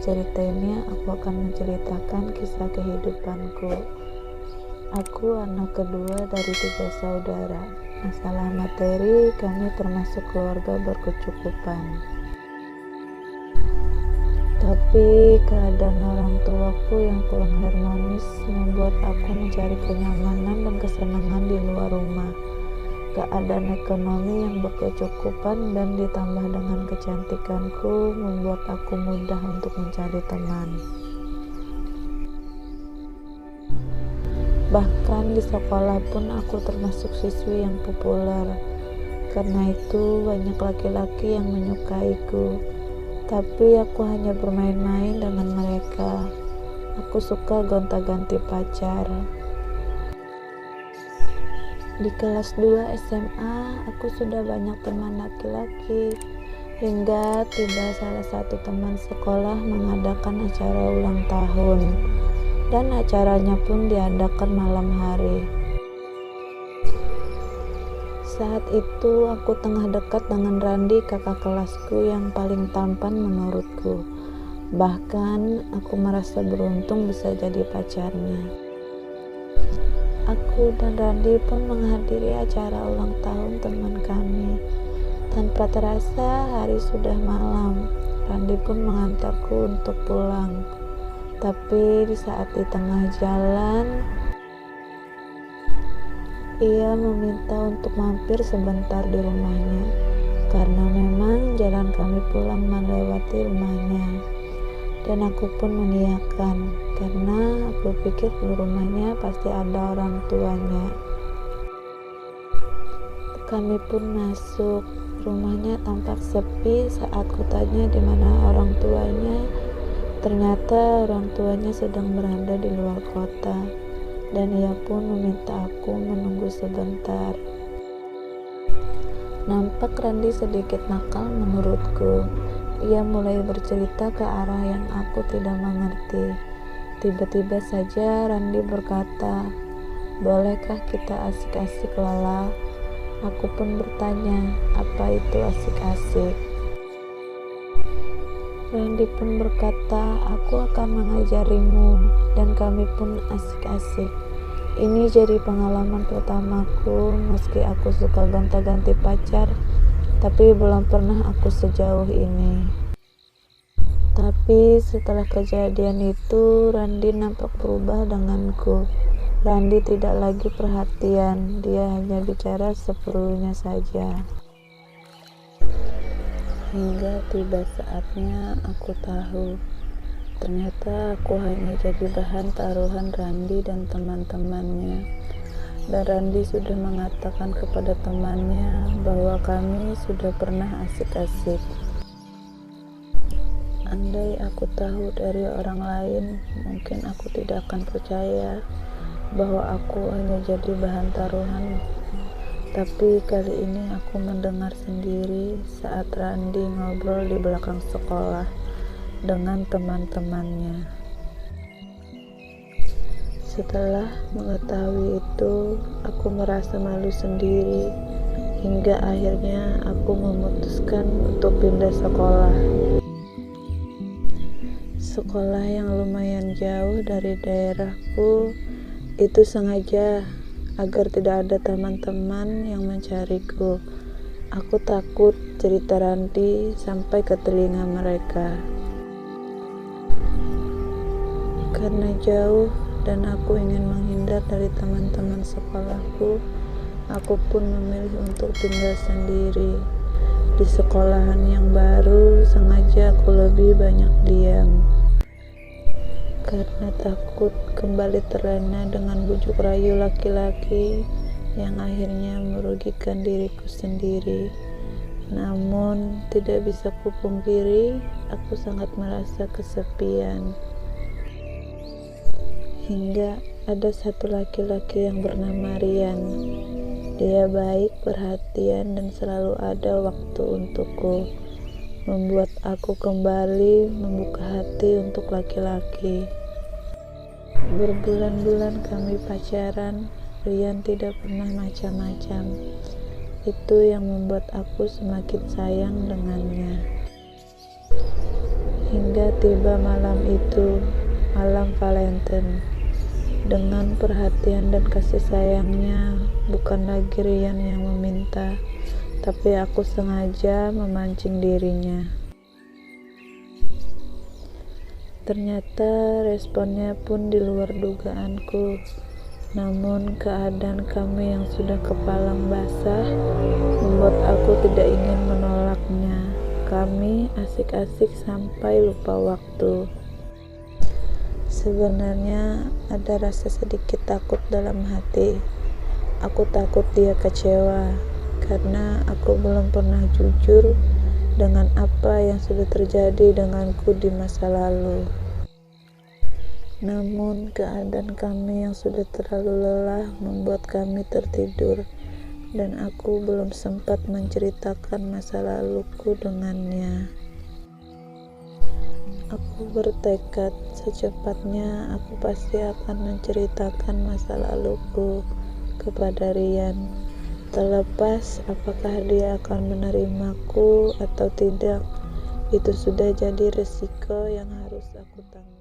cerita ini aku akan menceritakan kisah kehidupanku. Aku anak kedua dari 3 saudara. Masalah materi, kami termasuk keluarga berkecukupan. Tapi keadaan orang tuaku yang kurang harmonis membuat aku mencari kenyamanan dan kesenangan di luar rumah. Keadaan ekonomi yang berkecukupan dan ditambah dengan kecantikanku membuat aku mudah untuk mencari teman. Bahkan di sekolah pun aku termasuk siswi yang populer. Karena itu banyak laki-laki yang menyukaiku. Tapi aku hanya bermain-main dengan mereka. Aku suka gonta-ganti pacar. Di kelas 2 SMA, aku sudah banyak teman laki-laki, hingga tiba salah satu teman sekolah mengadakan acara ulang tahun, dan acaranya pun diadakan malam hari. Saat itu aku tengah dekat dengan Randi, kakak kelasku yang paling tampan menurutku. Bahkan aku merasa beruntung bisa jadi pacarnya. Aku dan Randi pun menghadiri acara ulang tahun teman kami. Tanpa terasa hari sudah malam. Randi pun mengantarku untuk pulang. Tapi di saat di tengah jalan, ia meminta untuk mampir sebentar di rumahnya. Karena memang jalan kami pulang melewati rumahnya. Dan aku pun mengiyakan, karena aku pikir di rumahnya pasti ada orang tuanya. Kami pun masuk. Rumahnya tampak sepi. Saat kutanya di mana orang tuanya, ternyata orang tuanya sedang berada di luar kota. Dan ia pun meminta aku menunggu sebentar. Nampak Randi sedikit nakal menurutku. Ia mulai bercerita ke arah yang aku tidak mengerti. Tiba-tiba saja Randi berkata, "Bolehkah kita asik-asik, Lala?" Aku pun bertanya, apa itu asik-asik? Randi pun berkata, "Aku akan mengajarimu." Dan kami pun asik-asik. Ini jadi pengalaman pertamaku. Meski aku suka gonta-ganti pacar, tapi belum pernah aku sejauh ini. Tapi setelah kejadian itu, Randi nampak berubah denganku. Randi tidak lagi perhatian, dia hanya bicara seperlunya saja. Hingga tiba saatnya aku tahu, ternyata aku hanya jadi bahan taruhan Randi dan teman-temannya. Dan Randi sudah mengatakan kepada temannya bahwa kami sudah pernah asik-asik. Andai aku tahu dari orang lain, mungkin aku tidak akan percaya bahwa aku hanya jadi bahan taruhan. Tapi kali ini aku mendengar sendiri saat Randi ngobrol di belakang sekolah dengan teman-temannya. Setelah mengetahui itu, aku merasa malu sendiri, hingga akhirnya aku memutuskan untuk pindah sekolah. Sekolah yang lumayan jauh dari daerahku itu sengaja agar tidak ada teman-teman yang mencariku. Aku takut cerita Randi sampai ke telinga mereka. Karena jauh dan aku ingin menghindar dari teman-teman sekolahku, aku pun memilih untuk tinggal sendiri. Di sekolahan yang baru, sengaja aku lebih banyak diam. Karena takut kembali terlena dengan bujuk rayu laki-laki yang akhirnya merugikan diriku sendiri. Namun, tidak bisa kupungkiri, aku sangat merasa kesepian. Hingga ada satu laki-laki yang bernama Rian. Dia baik, perhatian, dan selalu ada waktu untukku. Membuat aku kembali membuka hati untuk laki-laki. Berbulan-bulan kami pacaran. Rian tidak pernah macam-macam. Itu yang membuat aku semakin sayang dengannya. hingga tiba malam itu, malam Valentine. Dengan perhatian dan kasih sayangnya, bukan lagi Rian yang meminta, tapi aku sengaja memancing dirinya. Ternyata responnya pun di luar dugaanku. Namun keadaan kami yang sudah kepalang basah membuat aku tidak ingin menolaknya. Kami asik-asik sampai lupa waktu. Sebenarnya ada rasa sedikit takut dalam hati. Aku takut dia kecewa karena aku belum pernah jujur dengan apa yang sudah terjadi denganku di masa lalu. Namun keadaan kami yang sudah terlalu lelah membuat kami tertidur, dan aku belum sempat menceritakan masa laluku dengannya. Aku bertekad secepatnya aku pasti akan menceritakan masa laluku kepada Rian, terlepas apakah dia akan menerimaku atau tidak. Itu sudah jadi resiko yang harus aku tanggung.